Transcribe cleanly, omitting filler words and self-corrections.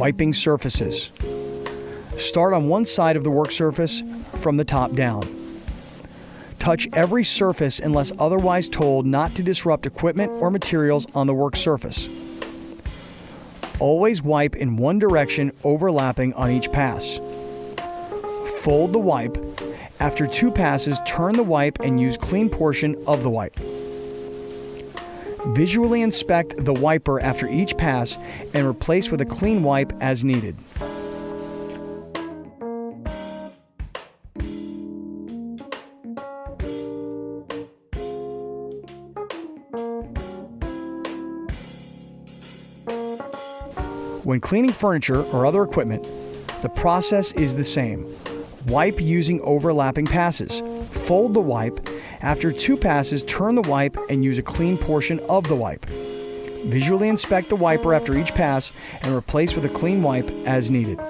Wiping surfaces. Start on one side of the work surface from the top down. Touch every surface unless otherwise told not to disrupt equipment or materials on the work surface. Always wipe in one direction, overlapping on each pass. Fold the wipe. After 2 passes, turn the wipe and use clean portion of the wipe. Visually inspect the wiper after each pass and replace with a clean wipe as needed. When cleaning furniture or other equipment, the process is the same. Wipe using overlapping passes. Fold the wipe. After 2 passes, turn the wipe and use a clean portion of the wipe. Visually inspect the wiper after each pass and replace with a clean wipe as needed.